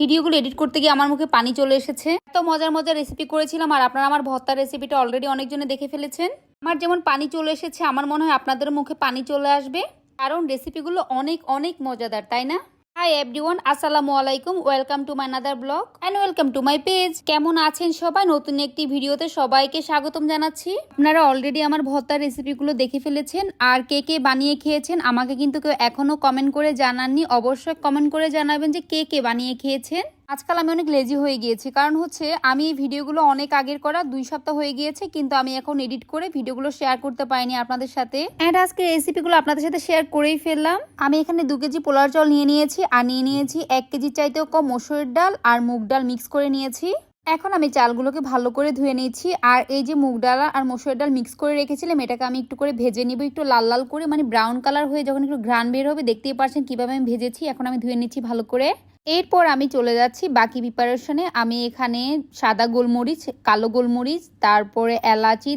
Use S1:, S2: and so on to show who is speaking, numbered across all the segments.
S1: ভিডিওগুলো এডিট করতে গিয়ে আমার মুখে পানি চলে এসেছে। এত মজার মজার রেসিপি করেছিলাম আর আপনারা আমার ভর্তার রেসিপিটা অলরেডি অনেকজনে দেখে ফেলেছেন। আমার যেমন পানি চলে এসেছে, আমার মনে হয় আপনাদের মুখে পানি চলে আসবে, কারণ রেসিপিগুলো অনেক অনেক মজাদার, তাই না? হাই এভরিওয়ান, আসসালামু আলাইকুম, welcome to my another blog and welcome to my page. কেমন আছেন সবাই? নতুন একটি ভিডিওতে সবাইকে স্বাগতম জানাচ্ছি। আপনারা অলরেডি আমার ভর্তার রেসিপিগুলো দেখে ফেলেছেন, আর কে কে বানিয়ে খেয়েছেন আমাকে কিন্তু কেউ এখনো কমেন্ট করে জানাননি। অবশ্যই কমেন্ট করে জানাবেন যে কে কে বানিয়ে খেয়েছেন। আজকাল আমি অনেক লেজি হয়ে গিয়েছি, কারণ হচ্ছে আমি এই ভিডিওগুলো অনেক আগের করা, 2 সপ্তাহ হয়ে গিয়েছে, কিন্তু আমি এখন এডিট করে ভিডিওগুলো শেয়ার করতে পারিনি আপনাদের সাথে। অ্যান্ড আজকে রেসিপিগুলো আপনাদের সাথে শেয়ার করেই ফেললাম। আমি এখানে 2 কেজি পোলার চাল নিয়ে নিয়েছি, আর নিয়ে নিয়েছি 1 কেজির চাইতেও কম মসুরের ডাল আর মুগ ডাল মিক্স করে নিয়েছি। এখন আমি চালগুলোকে ভালো করে ধুয়ে নিয়েছি, আর এই যে মুগ ডাল আর মসুরের ডাল মিক্স করে রেখেছিলাম, এটাকে আমি একটু করে ভেজে নিব, একটু লাল লাল করে, মানে ব্রাউন কালার হয়ে যখন একটু ঘ্রাণ বের হবে, দেখতেই পাচ্ছেন কিভাবে আমি ভেজেছি। এখন আমি ধুয়ে নিচ্ছি ভালো করে। এরপর আমি চলে যাচ্ছি বাকি প্রিপারেশনে। আমি এখানে সাদা গোলমরিচ, কালো গোলমরিচ, তারপরে এলাচি,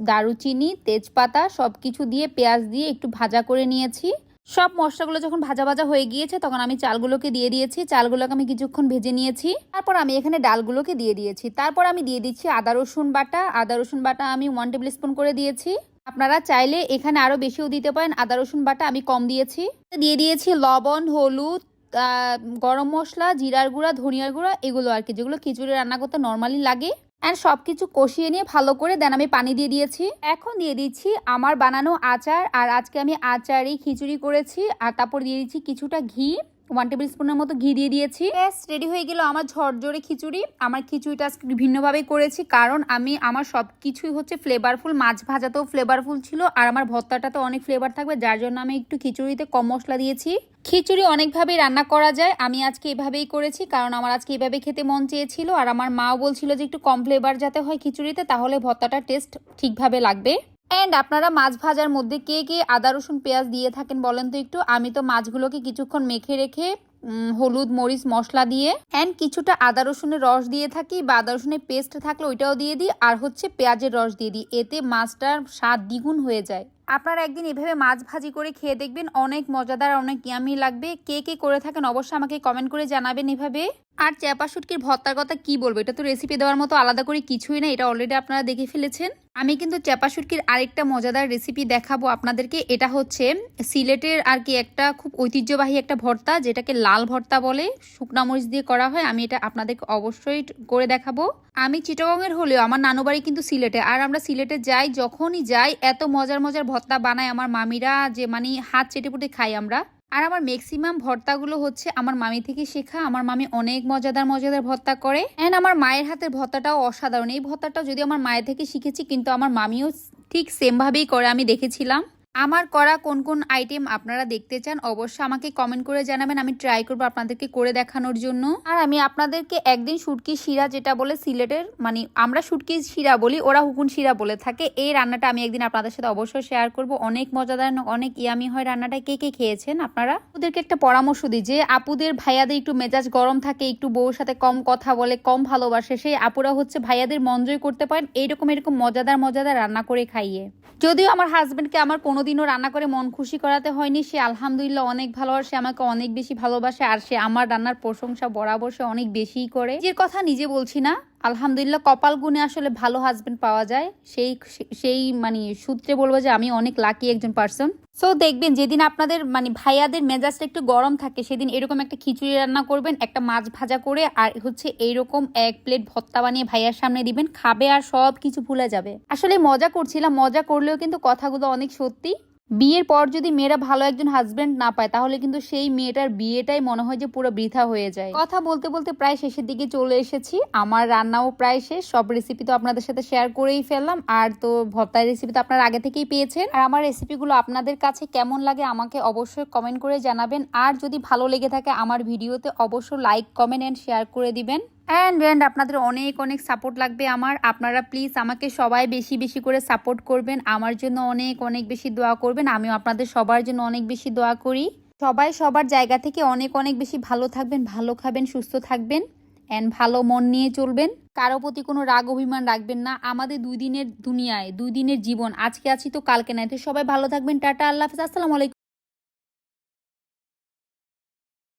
S1: দারুচিনি, তেজপাতা সব কিছু দিয়ে পেঁয়াজ দিয়ে একটু ভাজা করে নিয়েছি। সব মশলাগুলো যখন ভাজা ভাজা হয়ে গিয়েছে তখন আমি চালগুলোকে দিয়ে দিয়েছি। চালগুলোকে আমি কিছুক্ষণ ভেজে নিয়েছি। তারপর আমি এখানে ডালগুলোকে দিয়ে দিয়েছি। তারপর আমি দিয়ে দিচ্ছি আদা রসুন বাটা। আদা রসুন বাটা আমি 1 টেবিল স্পুন করে দিয়েছি। আপনারা চাইলে এখানে আরও বেশিও দিতে পারেন, আদা রসুন বাটা আমি কম দিয়েছি। দিয়ে দিয়েছি লবণ, হলুদ, গরম মশলা, জিরার গুঁড়া, ধনিয়ার গুঁড়া, এগুলো আর কি, যেগুলো খিচুড়ি রান্না করতে নর্মালি লাগে। অ্যান্ড সব কিছু কষিয়ে নিয়ে ভালো করে দেন আমি পানি দিয়ে দিয়েছি। এখন দিয়ে দিচ্ছি আমার বানানো আচার, আর আজকে আমি আচারই খিচুড়ি করেছি। আর তারপর দিয়ে দিচ্ছি কিছুটা ঘি, 1 টেবিল স্পুনের মতো ঘি দিয়ে দিয়েছি। ব্যাস রেডি হয়ে গেল আমার ঝরঝরে খিচুড়ি। আমার খিচুড়িটা আজকে ভিন্নভাবে করেছি, কারণ আমার সব কিছুই হচ্ছে ফ্লেভারফুল। মাছ ভাজাতেও ফ্লেভারফুল ছিল, আর আমার ভর্তাটাতে অনেক ফ্লেভার থাকবে, যার জন্য আমি একটু খিচুড়িতে কম মশলা দিয়েছি। খিচুড়ি অনেকভাবেই রান্না করা যায়, আমি আজকে এভাবেই করেছি, কারণ আমার আজকে এভাবে খেতে মন চেয়েছিল। আর আমার মাও বলছিল যে একটু কম ফ্লেভার যাতে হয় খিচুড়িতে, তাহলে ভর্তাটা টেস্ট ঠিকভাবে লাগবে। অ্যান্ড আপনারা মাছ ভাজার মধ্যে কে কে আদা রসুন পেঁয়াজ দিয়ে থাকেন বলেন তো একটু। আমি তো মাছগুলোকে কিছুক্ষণ মেখে রেখে হলুদ মরিচ মশলা দিয়ে অ্যান্ড কিছুটা আদা রসুনের রস দিয়ে থাকি, বা আদা রসুনের পেস্ট থাকলে ওইটাও দিয়ে দিই, আর হচ্ছে পেঁয়াজের রস দিয়ে দিই। এতে মাছটার স্বাদ দ্বিগুণ হয়ে যায়। আপনারা একদিন এভাবে মাছ ভাজি করে খেয়ে দেখবেন, অনেক মজাদার, অনেক ইয়ামি লাগবে। কে কে করে থাকেন অবশ্যই আমাকে কমেন্ট করে জানাবেন এভাবে। আর চ্যাপা শুটকির ভর্তার কথা কি বলবো, এটা তো রেসিপি দেওয়ার মতো আলাদা করে কিছুই না, এটা অলরেডি আপনারা দেখে ফেলেছেন। আমি কিন্তু চ্যাপা শুটকির আরেকটা মজাদার রেসিপি দেখাবো আপনাদেরকে। এটা হচ্ছে সিলেটের আর কি একটা খুব ঐতিহ্যবাহী একটা ভর্তা, যেটাকে লাল ভর্তা বলে, শুকনা মরিচ দিয়ে করা হয়। আমি এটা আপনাদেরকে অবশ্যই করে দেখাবো। আমি চিটাগংয়ের হলেও আমার নানু বাড়ি কিন্তু সিলেটে, আর আমরা সিলেটে যাই, যখনই যাই এত মজার মজার ভর্তা বানায় আমার মামিরা, যে মানে হাত চেটেপুটে খাই আমরা। আর আমার ম্যাক্সিমাম ভর্তাগুলো হচ্ছে আমার মামি থেকে শেখা। আমার মামি অনেক মজাদার মজাদার ভর্তা করে, অ্যান্ড আমার মায়ের হাতের ভর্তাটাও অসাধারণ। এই ভর্তাটাও যদি আমার মায়ের থেকে শিখেছি, কিন্তু আমার মামিও ঠিক সেমভাবেই করে, আমি দেখেছিলাম। আমার করা কোন কোন আইটেম আপনারা দেখতে চান অবশ্যই আমাকে কমেন্ট করে জানাবেন, আমি ট্রাই করবো আপনাদেরকে করে দেখানোর জন্য। আর আমি আপনাদেরকে একদিন শুটকি শিরা, যেটা বলে সিলেটের, মানে আমরা শুটকি শিরা বলি, ওরা হুকুন শিরা বলে থাকে, এই রান্নাটা আমি একদিন আপনাদের সাথে অবশ্যই শেয়ার করব। অনেক মজাদার, অনেক ইয়ামি হয় রান্নাটা। কে কে খেয়েছেন আপনারা? ওদেরকে একটা পরামর্শ দিই, যে আপুদের ভাইয়াদের একটু মেজাজ গরম থাকে, একটু বউর সাথে কম কথা বলে, কম ভালোবাসে, সেই আপুরা হচ্ছে ভাইয়াদের মন জয় করতে পারেন এরকম মজাদার মজাদার রান্না করে খাইয়ে। যদিও আমার হাজবেন্ডকে আমার কোনোদিনও রান্না করে মন খুশি করাতে হয়নি, সে আলহামদুলিল্লাহ অনেক ভালোবাসে, আমাকে অনেক বেশি ভালোবাসে, আর সে আমার রান্নার প্রশংসা বরাবর সে অনেক বেশিই করে। নিজের কথা নিজে বলছি না, আলহামদুলিল্লাহ কপাল গুণে আসলে ভালো হাজবেন্ড পাওয়া যায়, সেই মানে সূত্রে বলবো যে আমি অনেক লাকি একজন পার্সন। সো দেখবেন যেদিন আপনাদের মানে ভাইয়াদের মেজাজটা একটু গরম থাকে, সেদিন এরকম একটা খিচুড়ি রান্না করবেন, একটা মাছ ভাজা করে, আর হচ্ছে এইরকম 1 প্লেট ভর্তা বানিয়ে ভাইয়ার সামনে দিবেন, খাবে আর সব কিছু ভুলে যাবে। আসলে মজা করছিলাম, মজা করলেও কিন্তু কথাগুলো অনেক সত্যি। বিয়ের পর যদি মেয়েরা ভালো একজন হাজবেন্ড না পায়, তাহলে কিন্তু সেই মেয়েটার বিয়েটাই মনে হয় যে পুরো বৃথা হয়ে যায়। কথা বলতে বলতে প্রায় শেষের দিকে চলে এসেছি, আমার রান্নাও প্রায় শেষ। সব রেসিপি তো আপনাদের সাথে শেয়ার করেই ফেললাম, আর তো ভর্তার রেসিপি তো আপনারা আগে থেকেই পেয়েছেন। আর আমার রেসিপিগুলো আপনাদের কাছে কেমন লাগে আমাকে অবশ্যই কমেন্ট করে জানাবেন, আর যদি ভালো লেগে থাকে আমার ভিডিওতে অবশ্যই লাইক, কমেন্ট অ্যান্ড শেয়ার করে দিবেন। অ্যান্ড আপনাদের অনেক অনেক সাপোর্ট লাগবে আমার। আপনারা প্লিজ আমাকে সবাই বেশি বেশি করে সাপোর্ট করবেন, আমার জন্য অনেক অনেক বেশি দোয়া করবেন। আমিও আপনাদের সবার জন্য অনেক বেশি দোয়া করি। সবাই সবার জায়গা থেকে অনেক অনেক বেশি ভালো থাকবেন, ভালো খাবেন, সুস্থ থাকবেন, অ্যান্ড ভালো মন নিয়ে চলবেন। কারো প্রতি কোনো রাগ অভিমান রাখবেন না। আমাদের 2 দিনের দুনিয়ায় 2 দিনের জীবন, আজকে আছি তো কালকে নাই। তো সবাই ভালো থাকবেন। টাটা, আল্লাহ হাফেজ, আসসালামু আলাইকুম।